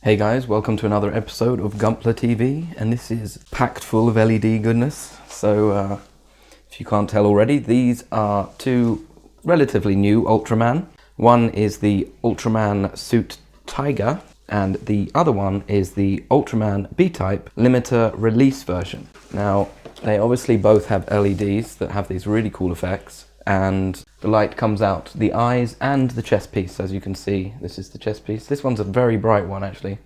Hey guys, welcome to another episode of Gunpla TV, and this is packed full of LED goodness. So if you can't tell already, these are two relatively new Ultraman. One is the Ultraman suit Tiga, and the other one is the Ultraman B-Type limiter release version. Now, they obviously both have LEDs that have these really cool effects, and the light comes out the eyes and the chest piece. As you can see, this is the chest piece. This one's a very bright one, actually.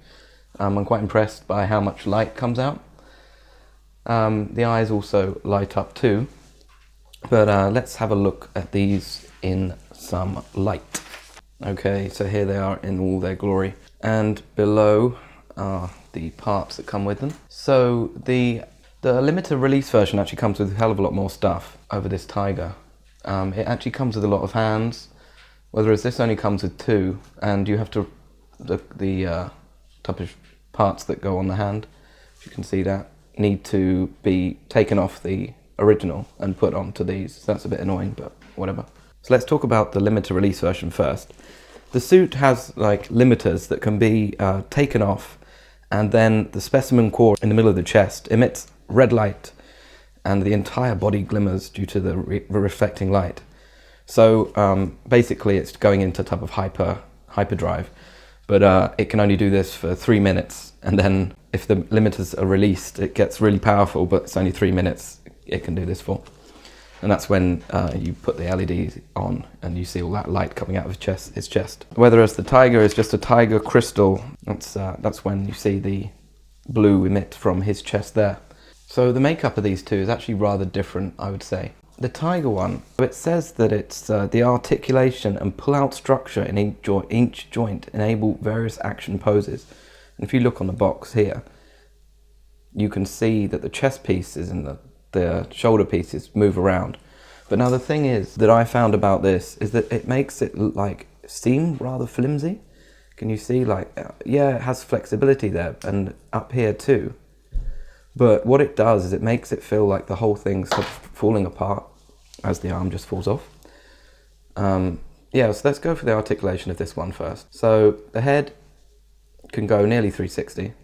I'm quite impressed by how much light comes out. The eyes also light up too. But let's have a look at these in some light. Okay, so here they are in all their glory. And below are the parts that come with them. So the limited release version actually comes with a hell of a lot more stuff over this Tiger. It actually comes with a lot of hands, whereas this only comes with two, and you have to, the type of parts that go on the hand, if you can see that, need to be taken off the original and put onto these. So that's a bit annoying, but whatever. So let's talk about the limited release version first. The suit has like limiters that can be taken off, and then the specimen core in the middle of the chest emits red light, and the entire body glimmers due to the reflecting light. So basically it's going into a type of hyperdrive, but it can only do this for 3 minutes, and then if the limiters are released, it gets really powerful, but it's only 3 minutes it can do this for. And that's when you put the LED on and you see all that light coming out of his chest. Whereas the Tiger is just a Tiger crystal, that's when you see the blue emit from his chest there. So the makeup of these two is actually rather different, I would say. The Tiger one, it says that it's the articulation and pull-out structure in each joint enable various action poses. And if you look on the box here, you can see that the chest pieces and the shoulder pieces move around. But now the thing is that I found about this is that it makes it like seem rather flimsy. Can you see, like, yeah, it has flexibility there and up here too. But what it does is it makes it feel like the whole thing's sort of falling apart as the arm just falls off. Yeah, so let's go for the articulation of this one first. So the head can go nearly 360.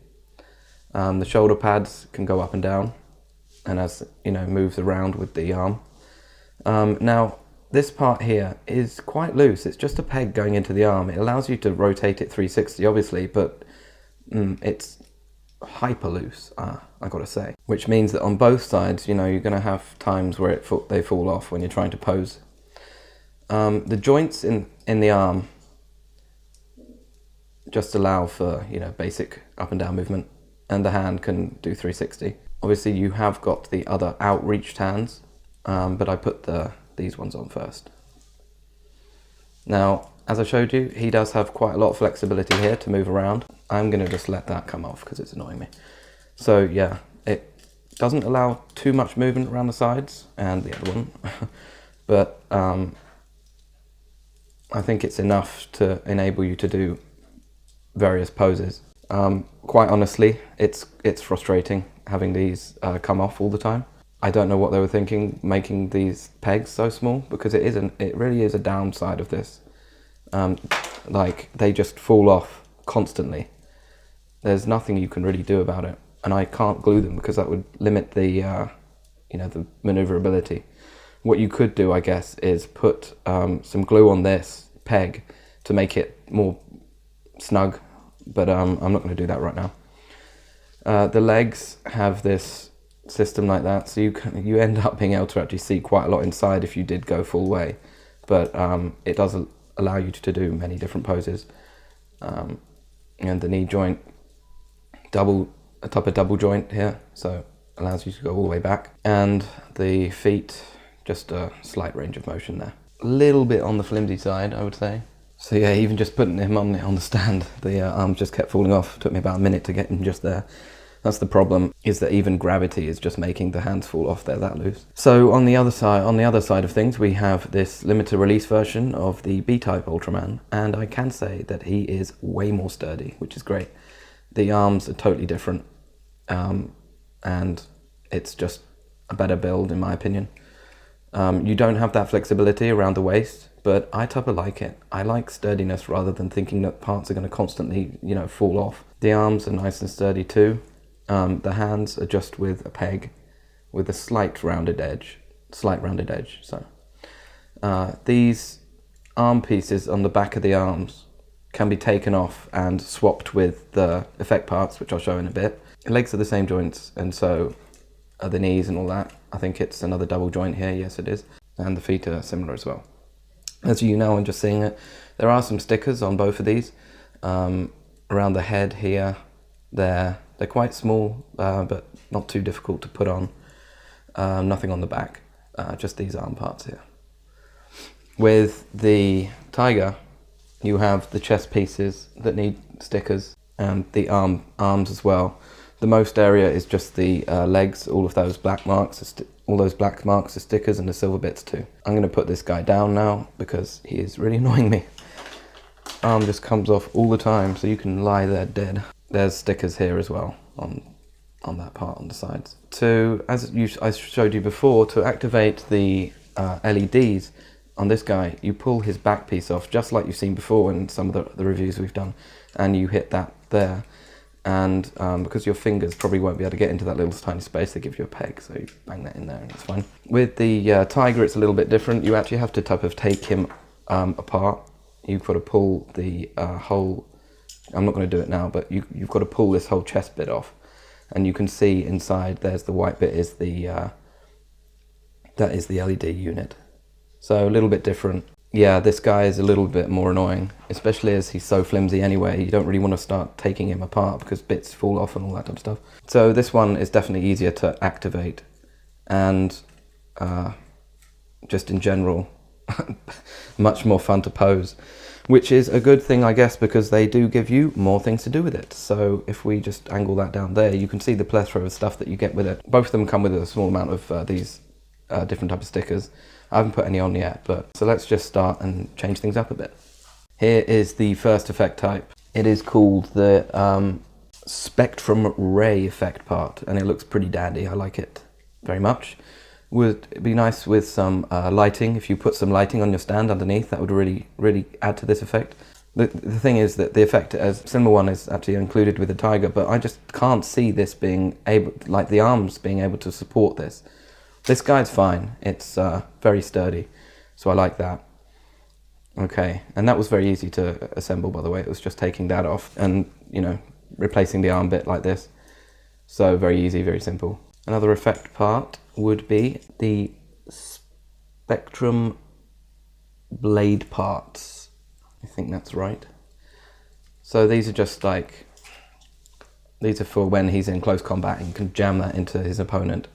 The shoulder pads can go up and down, and as you know, moves around with the arm. Now this part here is quite loose. It's just a peg going into the arm. It allows you to rotate it 360, obviously, but it's hyper loose, I gotta say, which means that on both sides, you know, you're gonna have times where they fall off when you're trying to pose. The joints in the arm just allow for, you know, basic up and down movement, and the hand can do 360. Obviously you have got the other outreached hands, but I put these ones on first. Now, as I showed you, he does have quite a lot of flexibility here to move around. I'm going to just let that come off because it's annoying me. So yeah, it doesn't allow too much movement around the sides, and the other one, but I think it's enough to enable you to do various poses. Quite honestly, it's frustrating having these come off all the time. I don't know what they were thinking making these pegs so small, because it really is a downside of this. Like, they just fall off constantly. There's nothing you can really do about it, and I can't glue them because that would limit the you know, the maneuverability. What you could do, I guess, is put some glue on this peg to make it more snug, but I'm not going to do that right now. The legs have this system like that, so you end up being able to actually see quite a lot inside if you did go full way, but it does allow you to do many different poses. And the knee joint, a type of double joint here, so allows you to go all the way back, and the feet, just a slight range of motion there. A little bit on the flimsy side, I would say. So yeah, even just putting him on the stand, the arms just kept falling off. It took me about a minute to get him just there. That's the problem, is that even gravity is just making the hands fall off. They're that loose. So on the other side of things, we have this limited release version of the B-Type Ultraman, and I can say that he is way more sturdy, which is great. The arms are totally different, and it's just a better build in my opinion. You don't have that flexibility around the waist, but I type of like it. I like sturdiness rather than thinking that parts are going to constantly, you know, fall off. The arms are nice and sturdy too. The hands are just with a peg with a slight rounded edge. So these arm pieces on the back of the arms can be taken off and swapped with the effect parts, which I'll show in a bit. The legs are the same joints, and so are the knees and all that. I think it's another double joint here, yes it is. And the feet are similar as well. As you know, I'm just seeing it, there are some stickers on both of these. Around the head here, they're quite small, but not too difficult to put on. Nothing on the back, just these arm parts here. With the Tiger, you have the chest pieces that need stickers, and the arms as well. The most area is just the legs, all of those black marks, all those black marks are stickers, and the silver bits too. I'm going to put this guy down now because he is really annoying me. Arm just comes off all the time, so you can lie there dead. There's stickers here as well on that part on the sides. So as I showed you before, to activate the LEDs on this guy, you pull his back piece off, just like you've seen before in some of the reviews we've done, and you hit that there. And because your fingers probably won't be able to get into that little tiny space, they give you a peg, so you bang that in there and it's fine. With the Tiger, it's a little bit different. You actually have to take him apart. You've got to pull the whole, I'm not going to do it now, but you've got to pull this whole chest bit off. And you can see inside, there's the white bit, is that is the LED unit. So a little bit different. Yeah, this guy is a little bit more annoying, especially as he's so flimsy anyway. You don't really want to start taking him apart because bits fall off and all that type of stuff. So this one is definitely easier to activate, and just in general, much more fun to pose, which is a good thing, I guess, because they do give you more things to do with it. So if we just angle that down there, you can see the plethora of stuff that you get with it. Both of them come with a small amount of these different type of stickers. I haven't put any on yet, but so let's just start and change things up a bit. Here is the first effect type. It is called the Spectrum Ray effect part, and it looks pretty dandy. I like it very much. Would be nice with some lighting. If you put some lighting on your stand underneath, that would really add to this effect. The thing is that the effect, as similar one, is actually included with the Tiger, but I just can't see this being able, like the arms being able to support this. This guy's fine, it's very sturdy, so I like that. Okay, and that was very easy to assemble, by the way. It was just taking that off and, you know, replacing the arm bit like this. So very easy, very simple. Another effect part would be the Spectrum blade parts. I think that's right. So these are just like, these are for when he's in close combat and you can jam that into his opponent.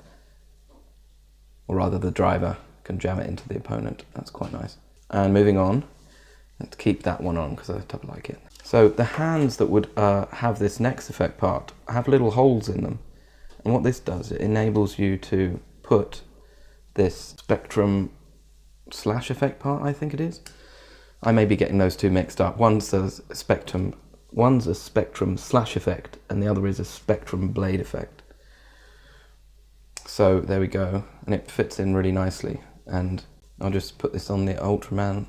Or rather the driver can jam it into the opponent. That's quite nice. And moving on, let's keep that one on because I don't like it. So the hands that would have this next effect part have little holes in them. And what this does, it enables you to put this Spectrum slash effect part, I think it is. I may be getting those two mixed up. One's a Spectrum slash effect and the other is a Spectrum blade effect. So there we go, and it fits in really nicely, and I'll just put this on the Ultraman.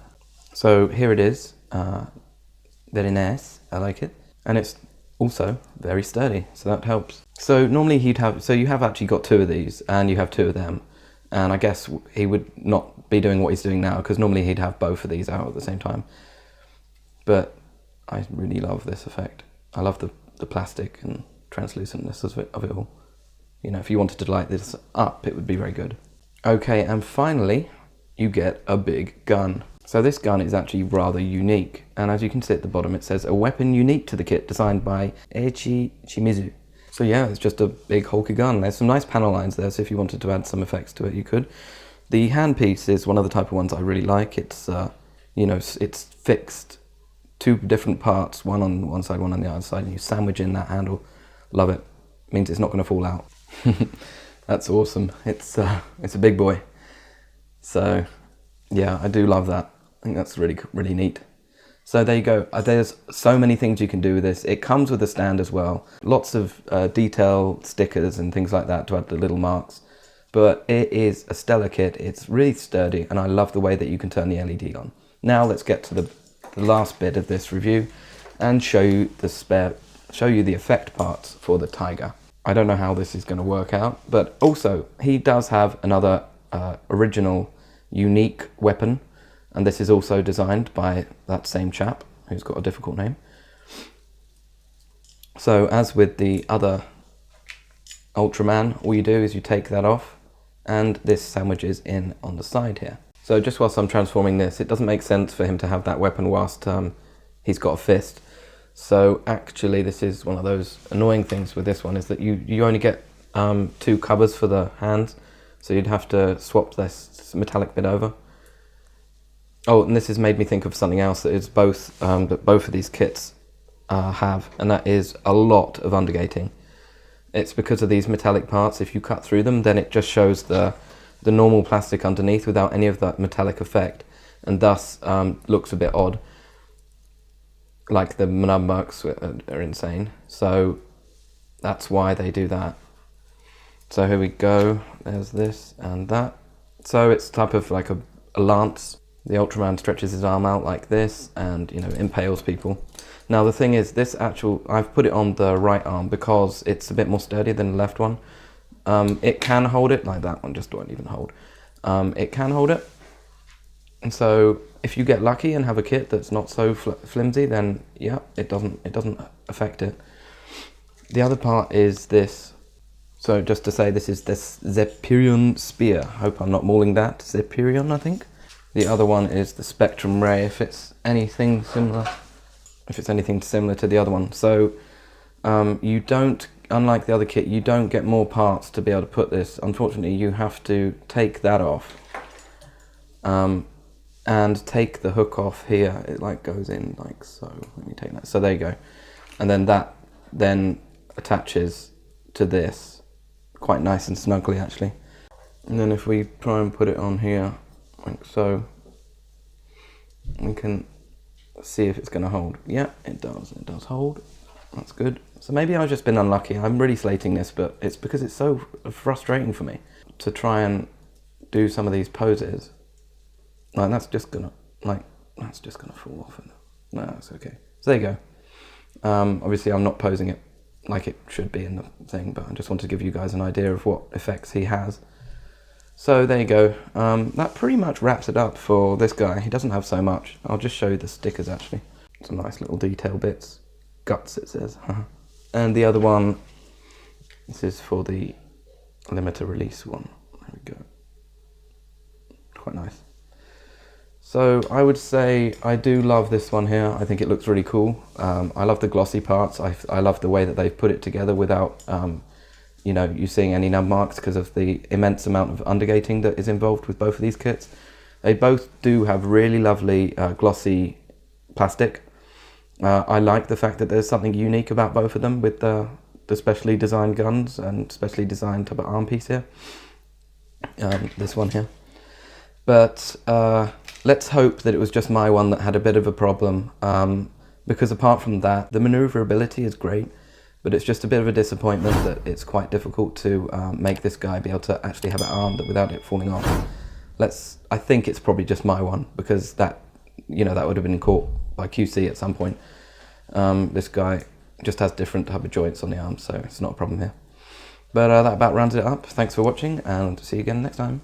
So here it is, very nice, I like it, and it's also very sturdy, so that helps. So normally you have actually got two of these, and you have two of them, and I guess he would not be doing what he's doing now, because normally he'd have both of these out at the same time. But I really love this effect. I love the plastic and translucentness of it all. You know, if you wanted to light this up, it would be very good. Okay, and finally, you get a big gun. So this gun is actually rather unique, and as you can see at the bottom, it says, a weapon unique to the kit, designed by Eiichi Shimizu. So yeah, it's just a big hulky gun. There's some nice panel lines there, so if you wanted to add some effects to it, you could. The handpiece is one of the type of ones I really like. It's, you know, it's fixed, two different parts, one on one side, one on the other side, and you sandwich in that handle. Love it. Means it's not going to fall out. That's awesome. It's a big boy. So yeah, I do love that. I think that's really neat. So there you go. There's so many things you can do with this. It comes with a stand as well. Lots of detail stickers and things like that to add the little marks. But it is a stellar kit. It's really sturdy, and I love the way that you can turn the LED on. Now let's get to the last bit of this review and show you the spare show you the effect parts for the Tiger. I don't know how this is going to work out, but also he does have another original unique weapon, and this is also designed by that same chap who's got a difficult name. So as with the other Ultraman, all you do is you take that off and this sandwiches in on the side here. So just whilst I'm transforming this, it doesn't make sense for him to have that weapon whilst he's got a fist. So actually this is one of those annoying things with this one, is that you only get 2 covers for the hands, so you'd have to swap this metallic bit over. Oh, and this has made me think of something else that is both that both of these kits have, and that is a lot of undergating. It's because of these metallic parts. If you cut through them, then it just shows the normal plastic underneath without any of that metallic effect, and thus looks a bit odd. Like the numbucks are insane, so that's why they do that. So here we go, there's this and that. So it's type of like a lance. The Ultraman stretches his arm out like this and, you know, impales people. Now the thing is, this I've put it on the right arm because it's a bit more sturdy than the left one. It can hold it, like that one just won't even hold. It can hold it. And so if you get lucky and have a kit that's not so flimsy, then yeah, it doesn't affect it. The other part is this. So just to say, this is this Zephirion spear. Hope I'm not mauling that. Zephirion, I think. The other one is the Spectrum Ray, if it's anything similar to the other one. So you don't, unlike the other kit, you don't get more parts to be able to put this. Unfortunately, you have to take that off and take the hook off here. It like goes in like so. Let me take that. So there you go. And then that then attaches to this quite nice and snugly, actually. And then if we try and put it on here like so, we can see if it's going to hold. Yeah, it does hold. That's good. So maybe I've just been unlucky. I'm really slating this, but it's because it's so frustrating for me to try and do some of these poses. Like that's just gonna fall off. No, that's okay. So there you go. Obviously I'm not posing it like it should be in the thing, but I just wanted to give you guys an idea of what effects he has. So there you go. That pretty much wraps it up for this guy. He doesn't have so much. I'll just show you the stickers actually. Some nice little detail bits. Guts, it says. And the other one, this is for the limited release one. There we go. Quite nice. So I would say I do love this one here. I think it looks really cool. I love the glossy parts. I love the way that they've put it together without you know, you seeing any nub marks because of the immense amount of undergating that is involved with both of these kits. They both do have really lovely glossy plastic. I like the fact that there's something unique about both of them with the specially designed guns and specially designed type of arm piece here. This one here. But let's hope that it was just my one that had a bit of a problem, because apart from that, the maneuverability is great, but it's just a bit of a disappointment that it's quite difficult to make this guy be able to actually have it armed without it falling off. I think it's probably just my one, because that, you know, that would have been caught by QC at some point. This guy just has different type of joints on the arms, so it's not a problem here. But that about rounds it up. Thanks for watching, and see you again next time.